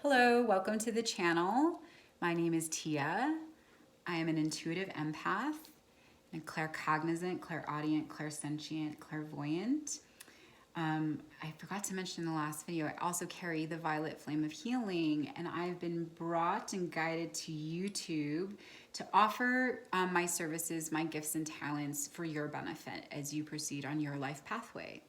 Hello, welcome to the channel. My name is Tia. I am an intuitive empath, and claircognizant, clairaudient, clairsentient, clairvoyant. I forgot to mention in the last video, I also carry the violet flame of healing, and I've been brought and guided to YouTube to offer my services, my gifts and talents for your benefit as you proceed on your life pathway.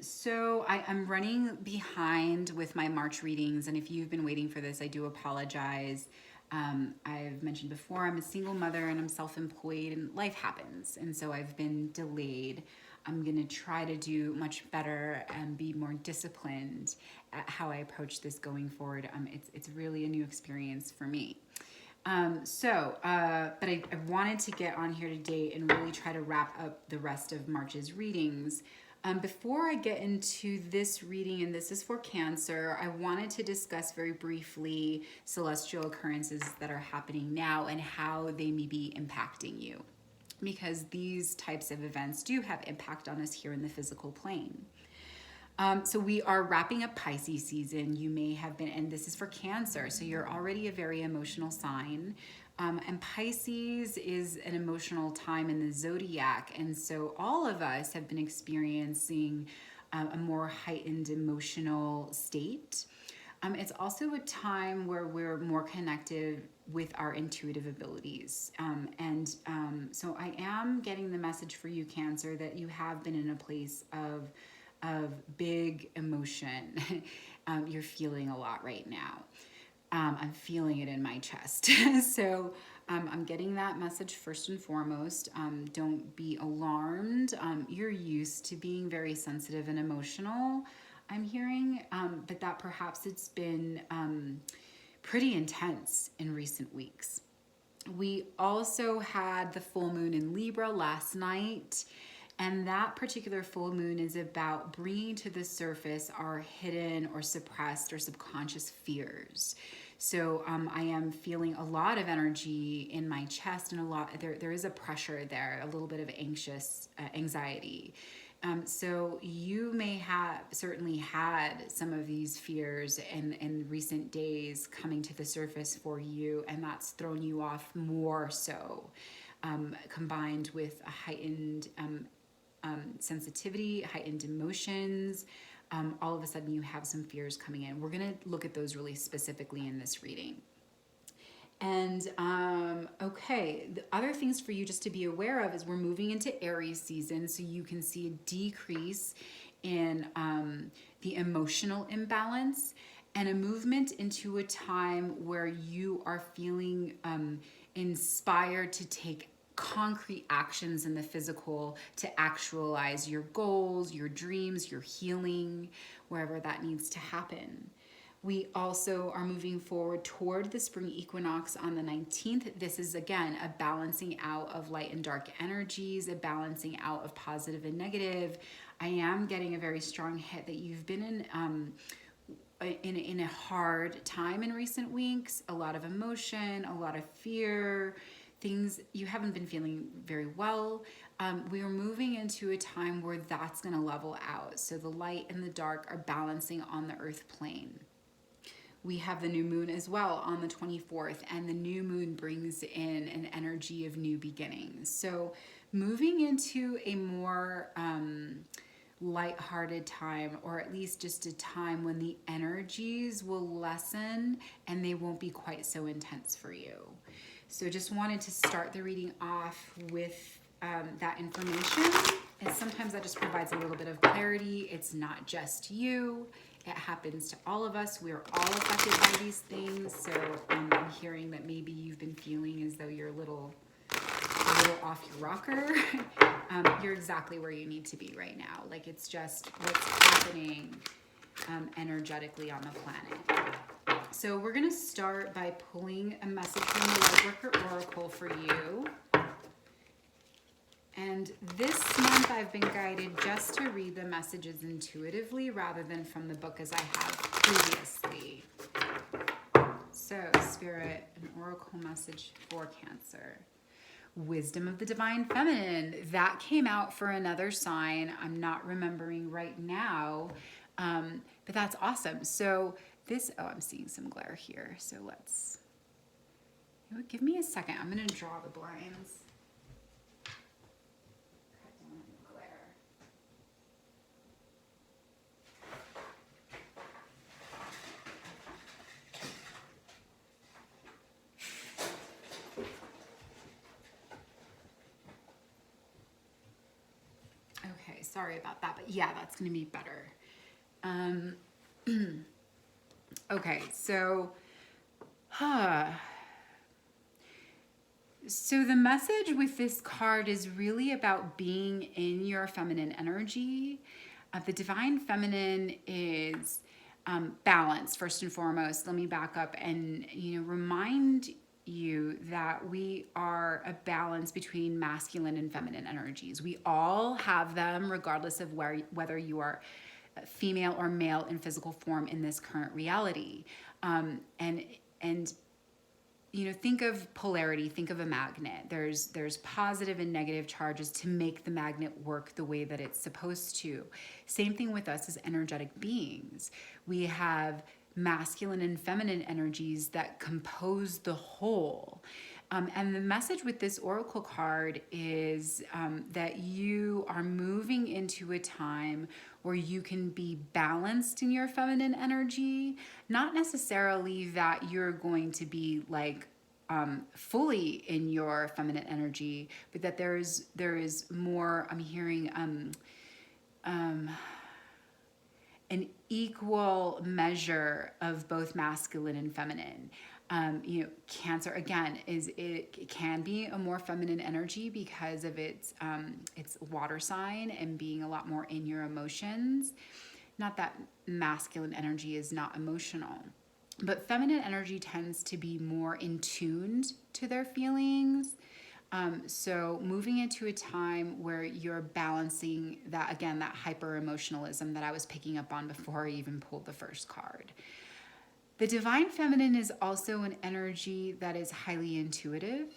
So I'm running behind with my March readings, and if you've been waiting for this, I do apologize. I've mentioned before, I'm a single mother and I'm self-employed and life happens, and so I've been delayed. I'm gonna try to do much better and be more disciplined at how I approach this going forward. It's really a new experience for me. But I wanted to get on here today and really try to wrap up the rest of March's readings. Before I get into this reading, and this is for Cancer, I wanted to discuss very briefly celestial occurrences that are happening now and how they may be impacting you, because these types of events do have impact on us here in the physical plane. So we are wrapping up Pisces season. You may have been, and this is for Cancer, so you're already a very emotional sign. And Pisces is an emotional time in the zodiac, and so all of us have been experiencing a more heightened emotional state. It's also a time where we're more connected with our intuitive abilities. So I am getting the message for you, Cancer, that you have been in a place of big emotion. You're feeling a lot right now. I'm feeling it in my chest. So I'm getting that message first and foremost. Don't be alarmed. You're used to being very sensitive and emotional, I'm hearing, but that perhaps it's been pretty intense in recent weeks. We also had the full moon in Libra last night. And that particular full moon is about bringing to the surface our hidden or suppressed or subconscious fears. So I am feeling a lot of energy in my chest, and there is a pressure there, a little bit of anxiety. So you may have certainly had some of these fears in recent days coming to the surface for you, and that's thrown you off more so, combined with a heightened sensitivity, heightened emotions. All of a sudden you have some fears coming in. We're going to look at those really specifically in this reading. And okay, the other things for you just to be aware of is we're moving into Aries season, so you can see a decrease in the emotional imbalance and a movement into a time where you are feeling inspired to take concrete actions in the physical to actualize your goals, your dreams, your healing, wherever that needs to happen. We also are moving forward toward the spring equinox on the 19th. This is, again, a balancing out of light and dark energies, a balancing out of positive and negative. I am getting a very strong hit that you've been in a hard time in recent weeks, a lot of emotion, a lot of fear, things you haven't been feeling very well. We are moving into a time where that's going to level out. So the light and the dark are balancing on the earth plane. We have the new moon as well on the 24th, and the new moon brings in an energy of new beginnings. So moving into a more lighthearted time, or at least just a time when the energies will lessen and they won't be quite so intense for you. So just wanted to start the reading off with that information. And sometimes that just provides a little bit of clarity. It's not just you. It happens to all of us. We are all affected by these things. So I'm hearing that maybe you've been feeling as though you're a little off your rocker. You're exactly where you need to be right now. Like, it's just what's happening energetically on the planet. So we're going to start by pulling a message from the Lightworker Oracle for you. And this month I've been guided just to read the messages intuitively rather than from the book as I have previously. So, Spirit, an oracle message for Cancer. Wisdom of the Divine Feminine. That came out for another sign. I'm not remembering right now, but that's awesome. So oh, I'm seeing some glare here. So give me a second. I'm going to draw the blinds. Cut down on the glare. Okay, sorry about that, but yeah, that's going to be better. Okay, so the message with this card is really about being in your feminine energy. The divine feminine is balance, first and foremost. Let me back up and remind you that we are a balance between masculine and feminine energies. We all have them, regardless of whether you are female or male in physical form in this current reality. And think of polarity, think of a magnet. There's positive and negative charges to make the magnet work the way that it's supposed to. Same thing with us as energetic beings. We have masculine and feminine energies that compose the whole. And the message with this oracle card is that you are moving into a time where you can be balanced in your feminine energy. Not necessarily that you're going to be like fully in your feminine energy, but that there is more. I'm hearing an equal measure of both masculine and feminine. Cancer again it can be a more feminine energy because of its water sign and being a lot more in your emotions. Not that masculine energy is not emotional, but feminine energy tends to be more in tuned to their feelings. So moving into a time where you're balancing that, again, that hyper emotionalism that I was picking up on before I even pulled the first card. The divine feminine is also an energy that is highly intuitive.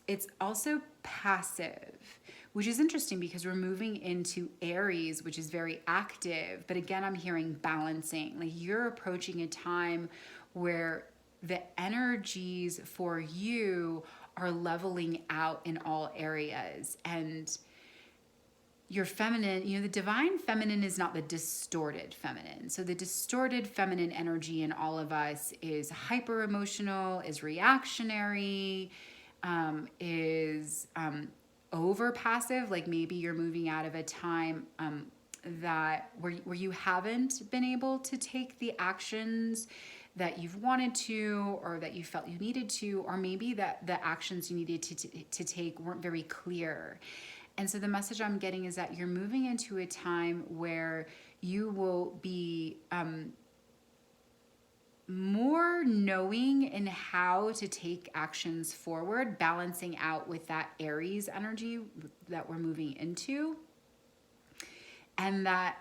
It's also passive, which is interesting because we're moving into Aries, which is very active. But again, I'm hearing balancing. Like you're approaching a time where the energies for you are leveling out in all areas. And your feminine, the divine feminine is not the distorted feminine. So the distorted feminine energy in all of us is hyper emotional, is reactionary, is over passive. Like maybe you're moving out of a time that where you haven't been able to take the actions that you've wanted to, or that you felt you needed to, or maybe that the actions you needed to take weren't very clear. And so the message I'm getting is that you're moving into a time where you will be more knowing in how to take actions forward, balancing out with that Aries energy that we're moving into. And that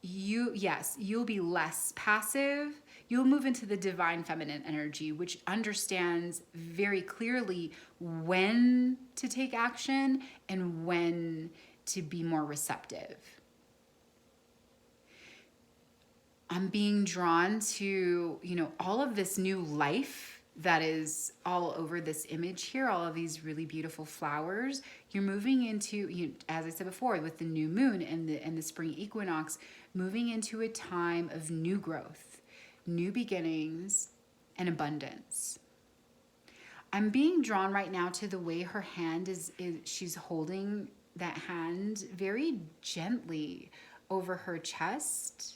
you'll be less passive. You'll move into the divine feminine energy, which understands very clearly when to take action and when to be more receptive. I'm being drawn to, all of this new life that is all over this image here, all of these really beautiful flowers. You're moving into, as I said before, with the new moon and the spring equinox, moving into a time of new growth, new beginnings, and abundance. I'm being drawn right now to the way her hand is she's holding that hand very gently over her chest.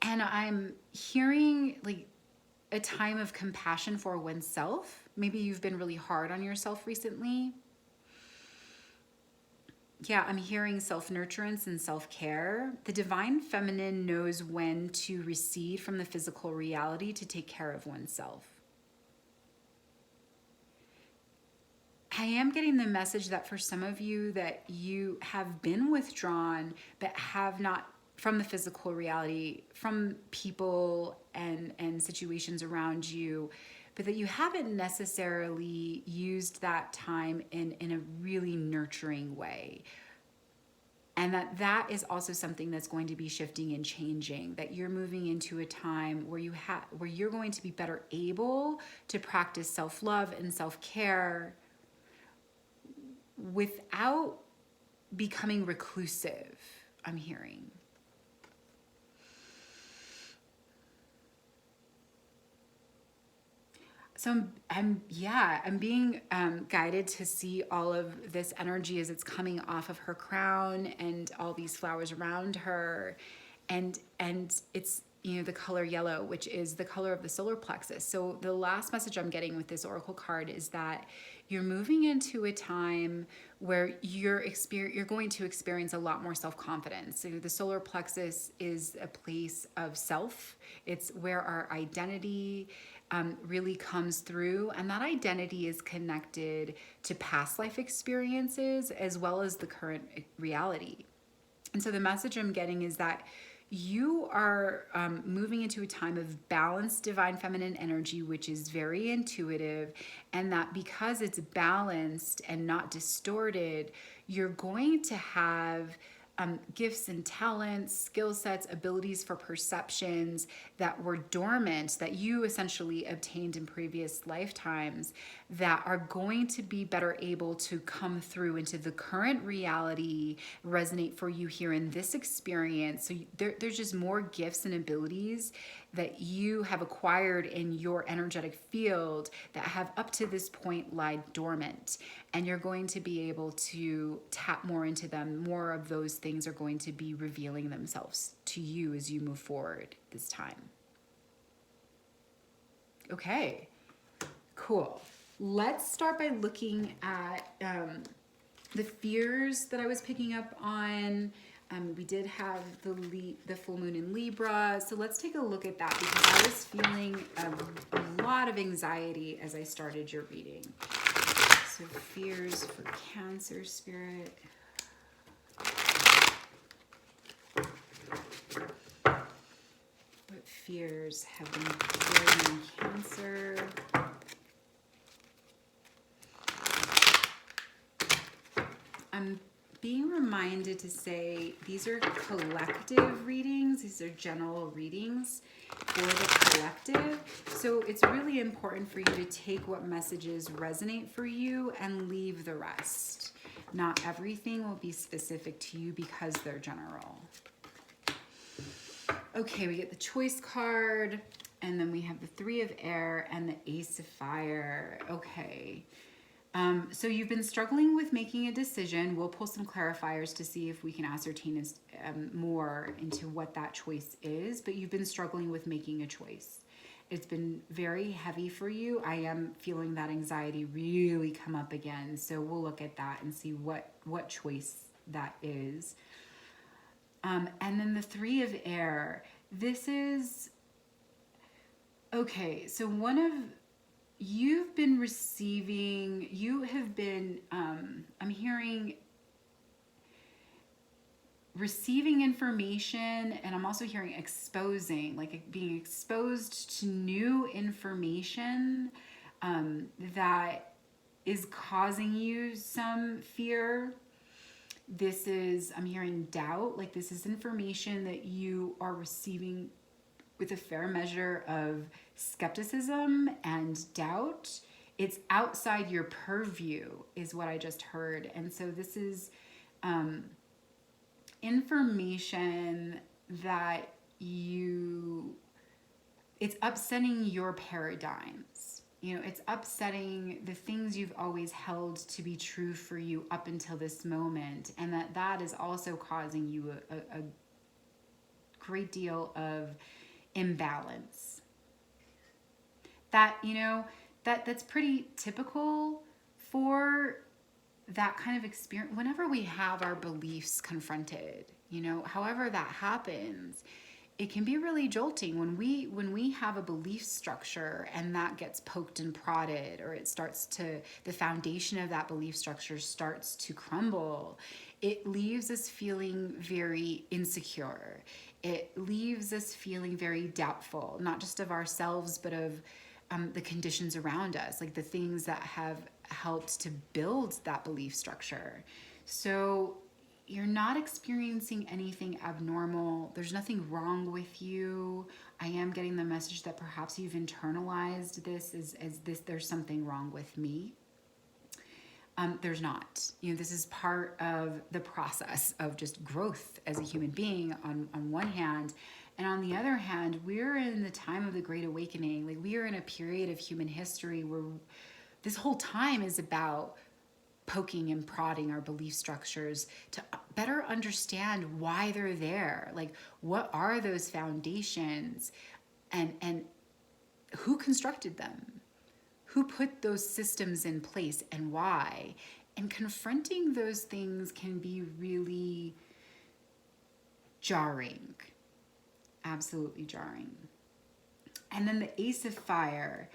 And I'm hearing like a time of compassion for oneself. Maybe you've been really hard on yourself recently. Yeah, I'm hearing self-nurturance and self-care. The divine feminine knows when to recede from the physical reality to take care of oneself. I am getting the message that for some of you that you have been withdrawn but have not from the physical reality, from people and situations around you, but that you haven't necessarily used that time in a really nurturing way. And that is also something that's going to be shifting and changing, that you're moving into a time where where you're going to be better able to practice self-love and self-care without becoming reclusive, I'm hearing. So I'm being guided to see all of this energy as it's coming off of her crown and all these flowers around her, and it's, you know, the color yellow, which is the color of the solar plexus. So the last message I'm getting with this oracle card is that you're moving into a time where you're going to experience a lot more self-confidence. So the solar plexus is a place of self. It's where our identity really comes through, and that identity is connected to past life experiences as well as the current reality. And so the message I'm getting is that you are moving into a time of balanced divine feminine energy, which is very intuitive, and that because it's balanced and not distorted, you're going to have gifts and talents, skill sets, abilities for perceptions that were dormant, that you essentially obtained in previous lifetimes, that are going to be better able to come through into the current reality, resonate for you here in this experience. So there's just more gifts and abilities that you have acquired in your energetic field that have up to this point lied dormant. And you're going to be able to tap more into them. More of those things are going to be revealing themselves to you as you move forward this time. Okay, cool. Let's start by looking at the fears that I was picking up on. We did have the full moon in Libra, so let's take a look at that, because I was feeling a lot of anxiety as I started your reading. So fears for Cancer spirit. What fears have been created in Cancer? I'm being reminded to say these are collective readings. These are general readings for the collective. So it's really important for you to take what messages resonate for you and leave the rest. Not everything will be specific to you because they're general. Okay, we get the choice card, and then we have the Three of Air and the Ace of Fire. Okay. So you've been struggling with making a decision. We'll pull some clarifiers to see if we can ascertain more into what that choice is, but you've been struggling with making a choice. It's been very heavy for you. I am feeling that anxiety really come up again. So we'll look at that and see what choice that is. And then the Three of Air. This is, okay, so you have been, I'm hearing receiving information, and I'm also hearing exposing, like being exposed to new information that is causing you some fear. I'm hearing doubt, like this is information that you are receiving with a fair measure of skepticism and doubt. It's outside your purview is what I just heard. And so this is information that it's upsetting your paradigms. You know, it's upsetting the things you've always held to be true for you up until this moment. And that is also causing you a great deal of imbalance. That, you know, that's pretty typical for that kind of experience. Whenever we have our beliefs confronted, you know, however that happens, it can be really jolting when we have a belief structure and that gets poked and prodded, or the foundation of that belief structure starts to crumble. It leaves us feeling very insecure. It leaves us feeling very doubtful, not just of ourselves, but of the conditions around us, like the things that have helped to build that belief structure. So you're not experiencing anything abnormal. There's nothing wrong with you. I am getting the message that perhaps you've internalized this as this, there's something wrong with me. There's not. This is part of the process of just growth as a human being on one hand. And on the other hand, we're in the time of the Great Awakening. Like, we are in a period of human history where this whole time is about poking and prodding our belief structures to better understand why they're there. Like, what are those foundations, and who constructed them? Who put those systems in place and why? And confronting those things can be really jarring. Absolutely jarring. And then the Ace of Fire.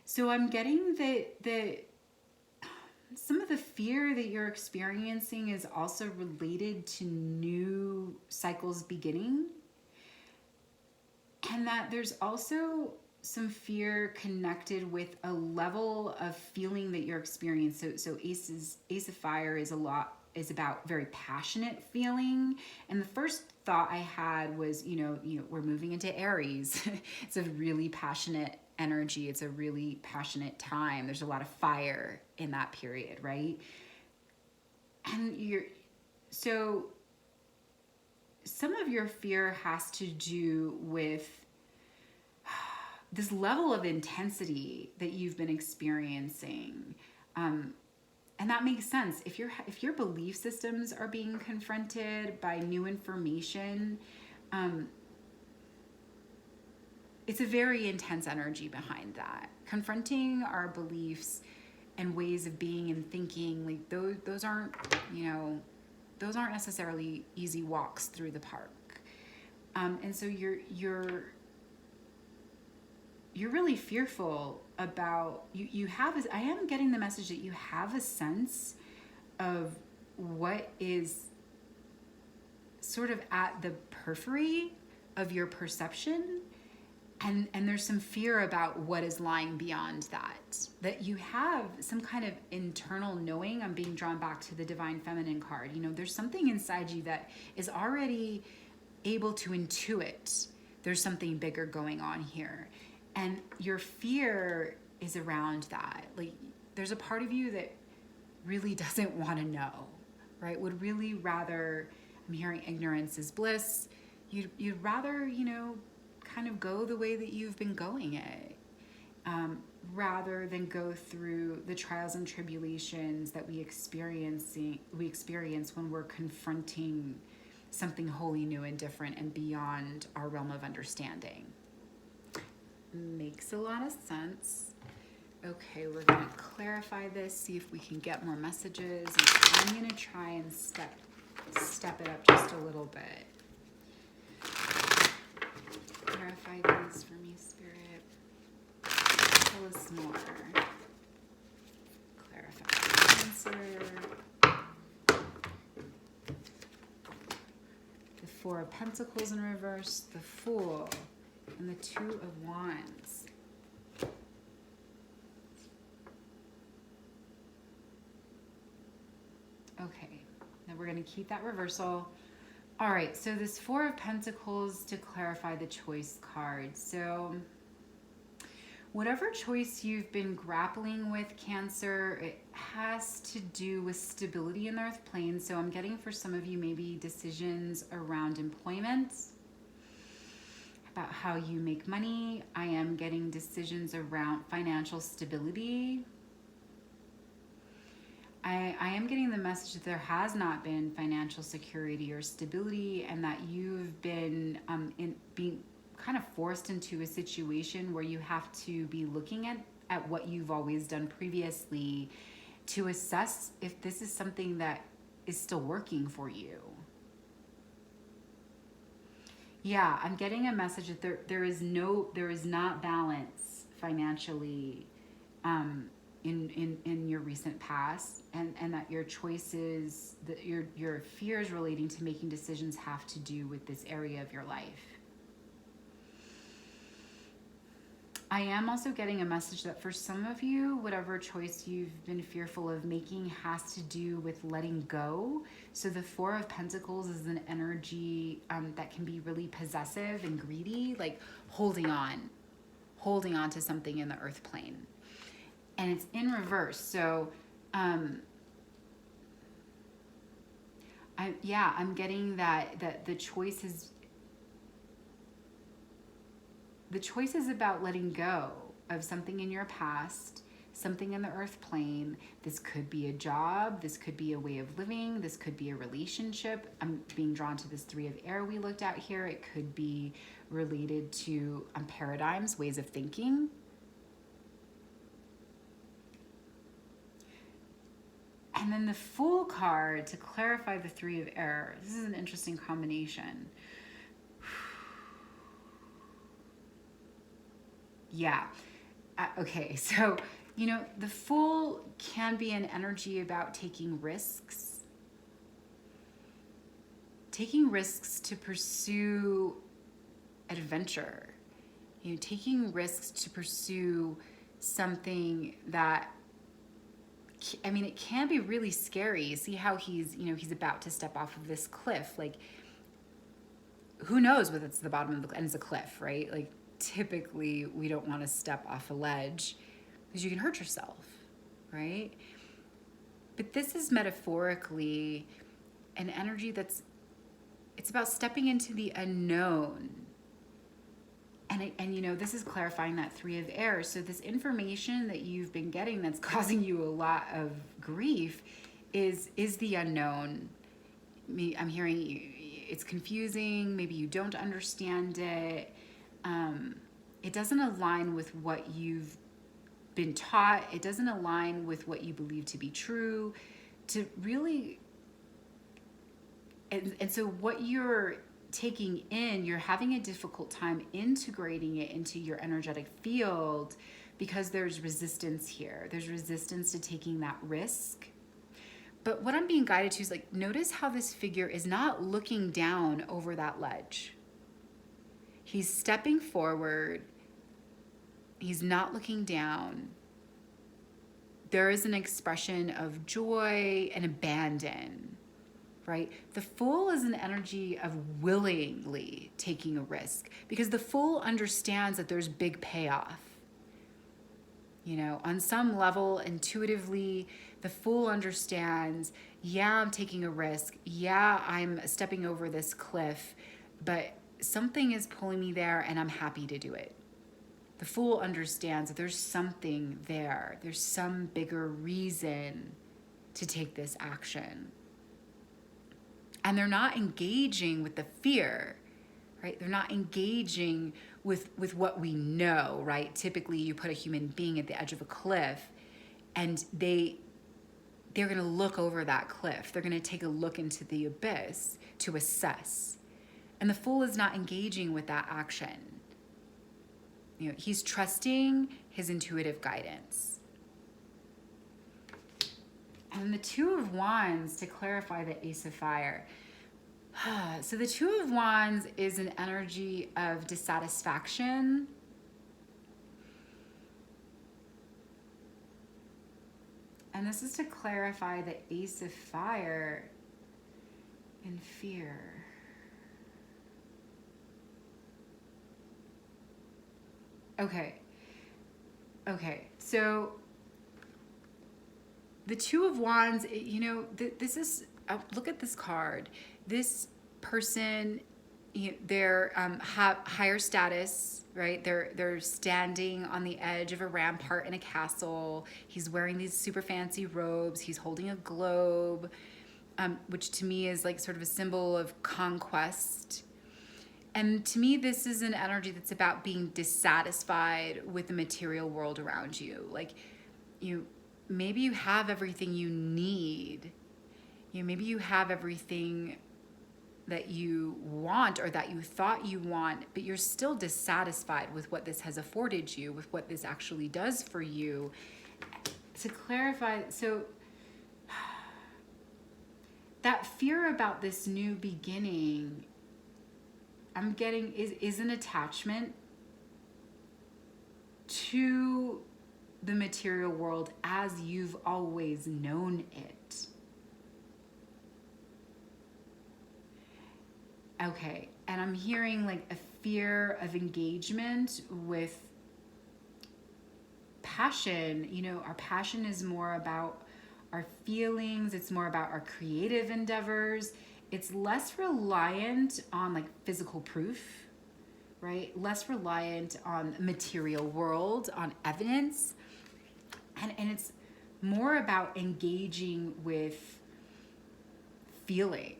So I'm getting that some of the fear that you're experiencing is also related to new cycles beginning. And that there's also some fear connected with a level of feeling that you're experiencing. So Ace of Fire is about very passionate feeling. And the first thought I had was, we're moving into Aries. It's a really passionate energy. It's a really passionate time. There's a lot of fire in that period, right? And so some of your fear has to do with this level of intensity that you've been experiencing. And that makes sense. If your belief systems are being confronted by new information, it's a very intense energy behind that. Confronting our beliefs and ways of being and thinking, like those aren't necessarily easy walks through the park. And so you're really fearful about, I am getting the message that you have a sense of what is sort of at the periphery of your perception. And there's some fear about what is lying beyond that you have some kind of internal knowing. I'm being drawn back to the Divine Feminine card. There's something inside you that is already able to intuit there's something bigger going on here. And your fear is around that. Like, there's a part of you that really doesn't want to know, right? Would really rather, I'm hearing ignorance is bliss. You'd rather, kind of go the way that you've been going it, rather than go through the trials and tribulations that we experience when we're confronting something wholly new and different and beyond our realm of understanding. Makes a lot of sense. Okay, we're going to clarify this, see if we can get more messages. And I'm going to try and step it up just a little bit. Clarify these for me, Spirit. Tell us more. Clarify the answer. The Four of Pentacles in reverse, the Fool, and the Two of Wands. Okay, now we're going to keep that reversal. All right, so this Four of Pentacles to clarify the choice card. So whatever choice you've been grappling with, Cancer, it has to do with stability in the earth plane. So I'm getting for some of you maybe decisions around employment, about how you make money. I am getting decisions around financial stability. I am getting the message that there has not been financial security or stability, and that you've been being kind of forced into a situation where you have to be looking at what you've always done previously to assess if this is something that is still working for you. Yeah, I'm getting a message that there is not balance financially in your recent past, and that your choices, that your fears relating to making decisions have to do with this area of your life. I am also getting a message that for some of you, whatever choice you've been fearful of making has to do with letting go. So the Four of Pentacles is an energy that can be really possessive and greedy, like holding on to something in the earth plane. And it's in reverse. So I'm getting that the choice is about letting go of something in your past, something in the earth plane. This could be a job, this could be a way of living, this could be a relationship. I'm being drawn to this Three of Air we looked at here. It could be related to paradigms, ways of thinking. And then the Fool card to clarify the Three of Air. This is an interesting combination. Yeah. Okay, so, the Fool can be an energy about taking risks. Taking risks to pursue adventure. Taking risks to pursue something that, it can be really scary. See how he's about to step off of this cliff. Like, who knows whether it's the bottom of the cliff, and it's a cliff, right? Like, typically we don't want to step off a ledge because you can hurt yourself, right? But this is metaphorically an energy it's about stepping into the unknown. And this is clarifying that Three of Air. So this information that you've been getting that's causing you a lot of grief is the unknown. I'm hearing it's confusing. Maybe you don't understand it. It doesn't align with what you've been taught. It doesn't align with what you believe to be true. To really, and so what you're taking in, you're having a difficult time integrating it into your energetic field because there's resistance here. There's resistance to taking that risk. But what I'm being guided to is notice how this figure is not looking down over that ledge. He's stepping forward. He's not looking down. There is an expression of joy and abandon, right? The Fool is an energy of willingly taking a risk because the Fool understands that there's big payoff. On some level, intuitively, the Fool understands, yeah, I'm taking a risk. Yeah, I'm stepping over this cliff, but something is pulling me there and I'm happy to do it. The Fool understands that there's something there. There's some bigger reason to take this action. And they're not engaging with the fear, right? They're not engaging with what we know, right? Typically you put a human being at the edge of a cliff and they're going to look over that cliff. They're going to take a look into the abyss to assess. And the Fool is not engaging with that action. He's trusting his intuitive guidance. And the Two of Wands to clarify the Ace of Fire. So the Two of Wands is an energy of dissatisfaction. And this is to clarify the Ace of Fire in fear. Okay, so the Two of Wands, this is, look at this card. This person, they're higher status, right? They're standing on the edge of a rampart in a castle. He's wearing these super fancy robes. He's holding a globe, which to me is sort of a symbol of conquest. And to me, this is an energy that's about being dissatisfied with the material world around you. Maybe you have everything you need. Maybe you have everything that you want or that you thought you want, but you're still dissatisfied with what this has afforded you, with what this actually does for you. To clarify, so that fear about this new beginning, I'm getting is an attachment to the material world as you've always known it. Okay, and I'm hearing like a fear of engagement with passion. You know, our passion is more about our feelings, it's more about our creative endeavors. It's less reliant on like physical proof, right? Less reliant on material world, on evidence. And it's more about engaging with feeling.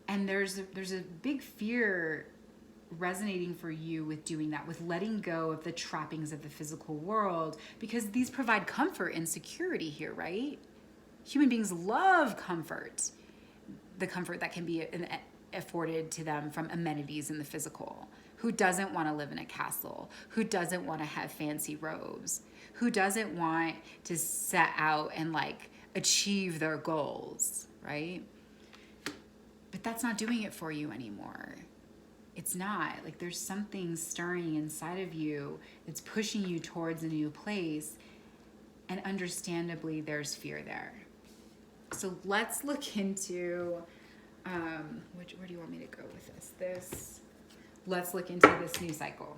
And there's a big fear resonating for you with doing that, with letting go of the trappings of the physical world, because these provide comfort and security here, right? Human beings love comfort, the comfort that can be afforded to them from amenities in the physical. Who doesn't want to live in a castle? Who doesn't want to have fancy robes? Who doesn't want to set out and like achieve their goals, right? But that's not doing it for you anymore. It's not. Like there's something stirring inside of you that's pushing you towards a new place, and understandably there's fear there. So let's look into, where do you want me to go with this? Let's look into this new cycle.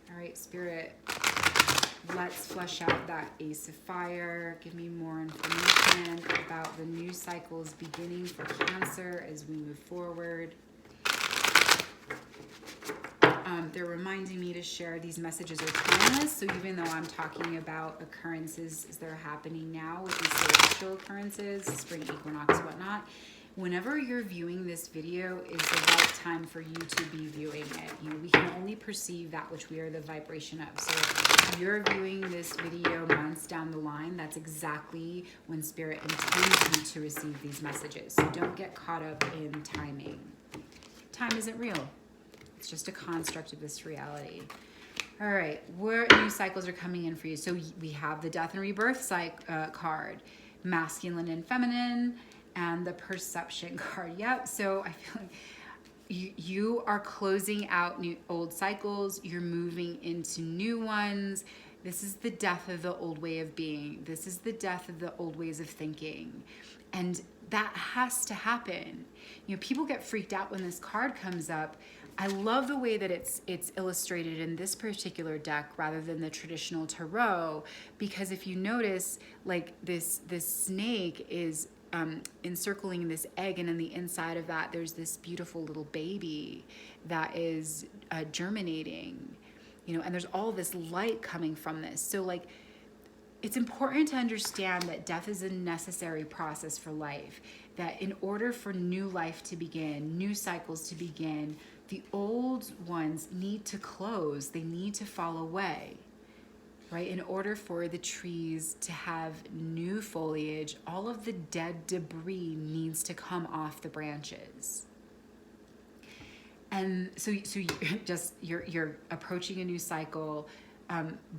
All right, Spirit, let's flesh out that Ace of Fire. Give me more information about the new cycles beginning for Cancer as we move forward. They're reminding me to share these messages are timeless. So even though I'm talking about occurrences as they're happening now with these celestial occurrences, spring equinox, whatnot, whenever you're viewing this video is the right time for you to be viewing it. You know, we can only perceive that which we are the vibration of. So if you're viewing this video months down the line, that's exactly when Spirit intends you to receive these messages. So don't get caught up in timing. Time isn't real. It's just a construct of this reality. All right, where new cycles are coming in for you. So we have the Death and Rebirth card, masculine and feminine, and the Perception card. Yep. So I feel like you are closing out old cycles. You're moving into new ones. This is the death of the old way of being. This is the death of the old ways of thinking. And that has to happen. You know, people get freaked out when this card comes up. I love the way that it's illustrated in this particular deck rather than the traditional tarot, because if you notice, like this snake is encircling this egg, and in the inside of that there's this beautiful little baby that is germinating, you know, and there's all this light coming from this. So like, it's important to understand that death is a necessary process for life, that in order for new life to begin, new cycles to begin, the old ones need to close, they need to fall away, right? In order for the trees to have new foliage, all of the dead debris needs to come off the branches. And so you're approaching a new cycle.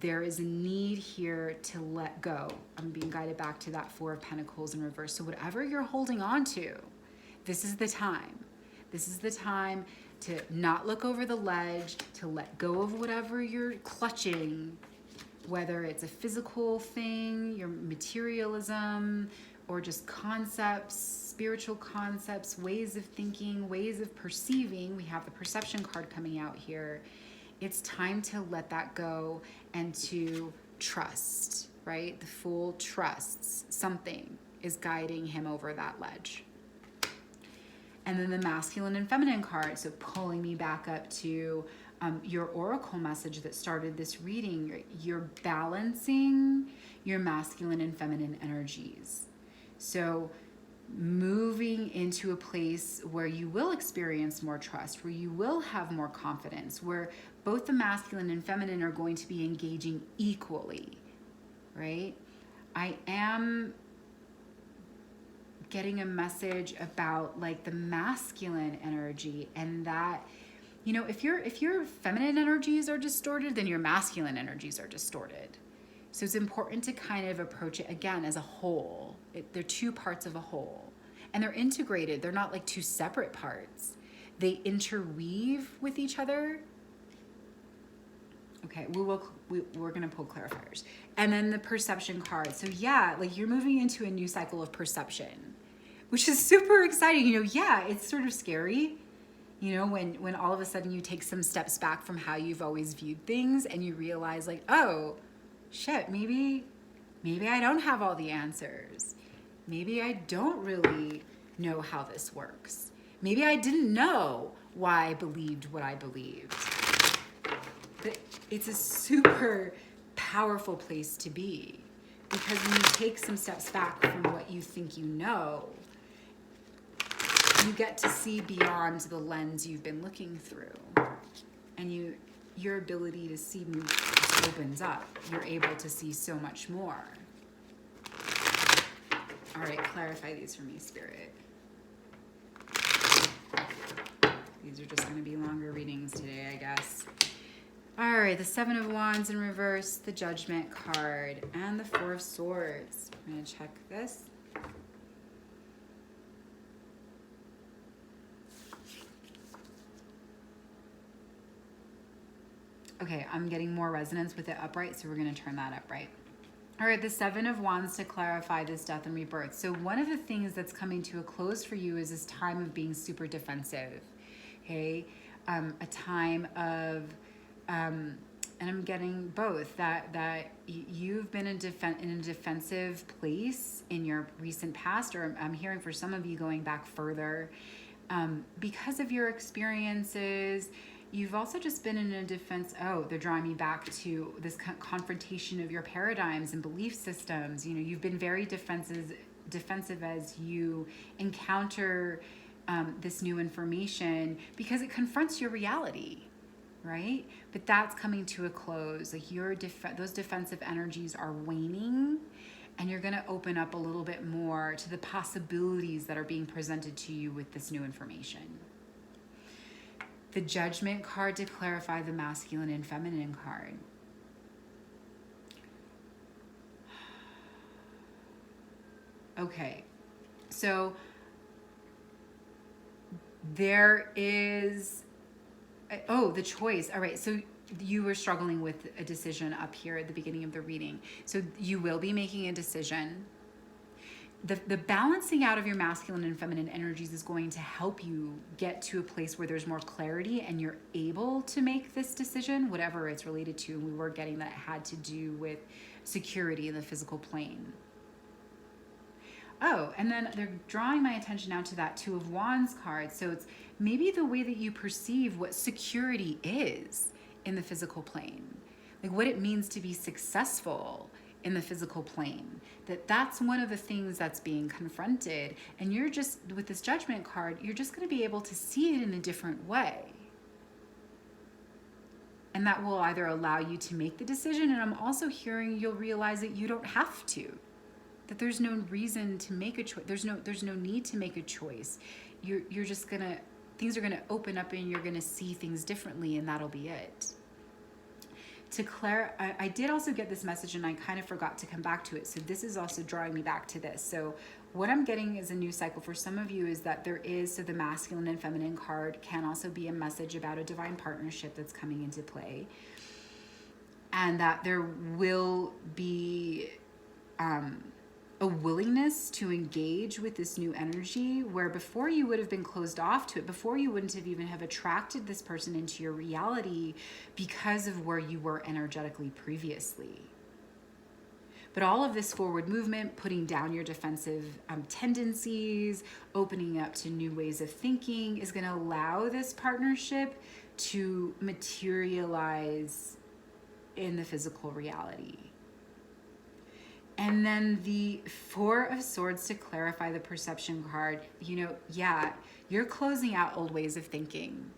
There is a need here to let go. I'm being guided back to that Four of Pentacles in reverse. So whatever you're holding on to, this is the time. This is the time to not look over the ledge, to let go of whatever you're clutching, whether it's a physical thing, your materialism, or just concepts, spiritual concepts, ways of thinking, ways of perceiving. We have the Perception card coming out here. It's time to let that go and to trust, right? The Fool trusts something is guiding him over that ledge. And then the Masculine and Feminine card, so pulling me back up to your oracle message that started this reading. You're balancing your masculine and feminine energies. So moving into a place where you will experience more trust, where you will have more confidence, where both the masculine and feminine are going to be engaging equally, right? I am getting a message about like the masculine energy, and that, you know, if your feminine energies are distorted, then your masculine energies are distorted. So it's important to kind of approach it again as a whole. They're two parts of a whole, and they're integrated. They're not like two separate parts. They interweave with each other. Okay, we're gonna pull clarifiers. And then the perception card. So yeah, like you're moving into a new cycle of perception, which is super exciting. You know, yeah, it's sort of scary, you know, when all of a sudden you take some steps back from how you've always viewed things and you realize like, oh, shit, maybe I don't have all the answers. Maybe I don't really know how this works. Maybe I didn't know why I believed what I believed. But it's a super powerful place to be, because when you take some steps back from what you think you know, you get to see beyond the lens you've been looking through, and your ability to see opens up. You're able to see so much more. All right, clarify these for me, Spirit. These are just going to be longer readings today, I guess. All right, the Seven of Wands in reverse, the Judgment card, and the Four of Swords. I'm going to check this. Okay, I'm getting more resonance with it upright, so we're going to turn that upright. All right, the Seven of Wands to clarify this death and rebirth. So one of the things that's coming to a close for you is this time of being super defensive, okay? A time of, and I'm getting both, that you've been in a defensive place in your recent past, or I'm hearing for some of you going back further, because of your experiences. You've also just been in a defense. Oh, they're drawing me back to this confrontation of your paradigms and belief systems. You know, you've been very defensive as you encounter this new information, because it confronts your reality, right? But that's coming to a close. Like those defensive energies are waning, and you're going to open up a little bit more to the possibilities that are being presented to you with this new information. The Judgment card to clarify the masculine and feminine card. Okay, so there is, the choice. All right, so you were struggling with a decision up here at the beginning of the reading. So you will be making a decision. The balancing out of your masculine and feminine energies is going to help you get to a place where there's more clarity and you're able to make this decision, whatever it's related to. And we were getting that it had to do with security in the physical plane. Oh, and then they're drawing my attention now to that Two of Wands card. So it's maybe the way that you perceive what security is in the physical plane, like what it means to be successful in the physical plane. That's one of the things that's being confronted. And you're just, with this Judgment card, you're just going to be able to see it in a different way. And that will either allow you to make the decision, and I'm also hearing you'll realize that you don't have to. That there's no reason to make a choice. There's no need to make a choice. You're just gonna, things are gonna open up and you're gonna see things differently, and that'll be it. To I did also get this message and I kind of forgot to come back to it. So this is also drawing me back to this. So what I'm getting is a new cycle for some of you is that so the masculine and feminine card can also be a message about a divine partnership that's coming into play. And that there will be a willingness to engage with this new energy, where before you would have been closed off to it, before you wouldn't have even have attracted this person into your reality because of where you were energetically previously. But all of this forward movement, putting down your defensive tendencies, opening up to new ways of thinking, is going to allow this partnership to materialize in the physical reality. And then the Four of Swords to clarify the perception card. You know, yeah, you're closing out old ways of thinking.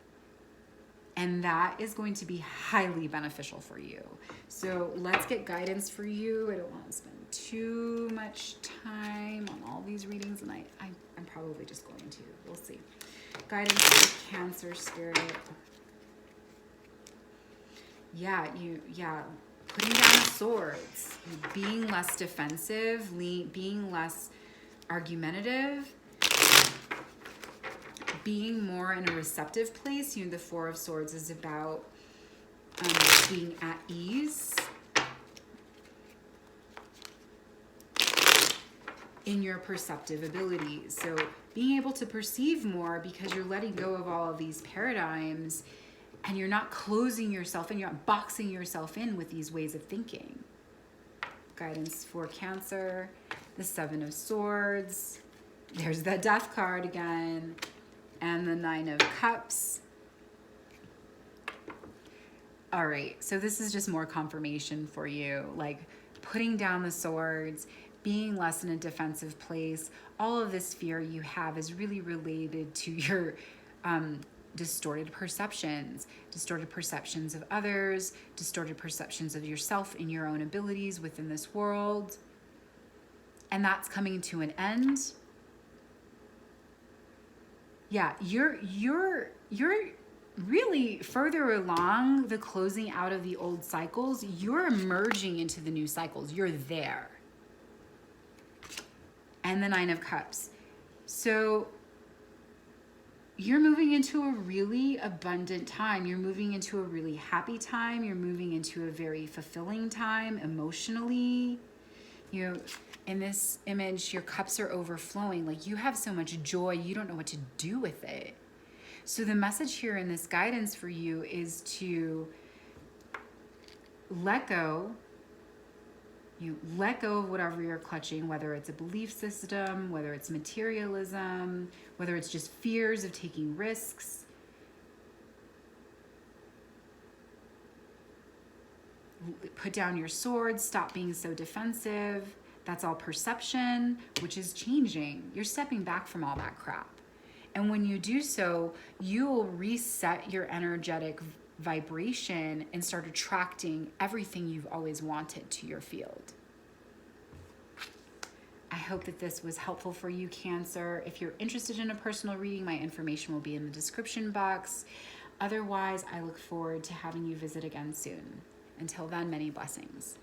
And that is going to be highly beneficial for you. So let's get guidance for you. I don't want to spend too much time on all these readings, and I'm probably just going to. We'll see. Guidance for Cancer Spirit. Putting down swords, being less defensive, being less argumentative, being more in a receptive place. You know, the Four of Swords is about being at ease in your perceptive abilities. So being able to perceive more because you're letting go of all of these paradigms and you're not closing yourself in, you're not boxing yourself in with these ways of thinking. Guidance for Cancer, the Seven of Swords, there's the Death card again, and the Nine of Cups. All right, so this is just more confirmation for you, like putting down the swords, being less in a defensive place. All of this fear you have is really related to your distorted perceptions of others, distorted perceptions of yourself and your own abilities within this world. And that's coming to an end. Yeah, you're really further along the closing out of the old cycles. You're emerging into the new cycles. You're there. And the Nine of Cups. So you're moving into a really abundant time. You're moving into a really happy time. You're moving into a very fulfilling time emotionally. You know, in this image, your cups are overflowing. Like you have so much joy, you don't know what to do with it. So the message here in this guidance for you is to let go. You let go of whatever you're clutching, whether it's a belief system, whether it's materialism, whether it's just fears of taking risks. Put down your sword, stop being so defensive. That's all perception, which is changing. You're stepping back from all that crap. And when you do so, you will reset your energetic vibration and start attracting everything you've always wanted to your field. I hope that this was helpful for you, Cancer. If you're interested in a personal reading, my information will be in the description box. Otherwise, I look forward to having you visit again soon. Until then, many blessings.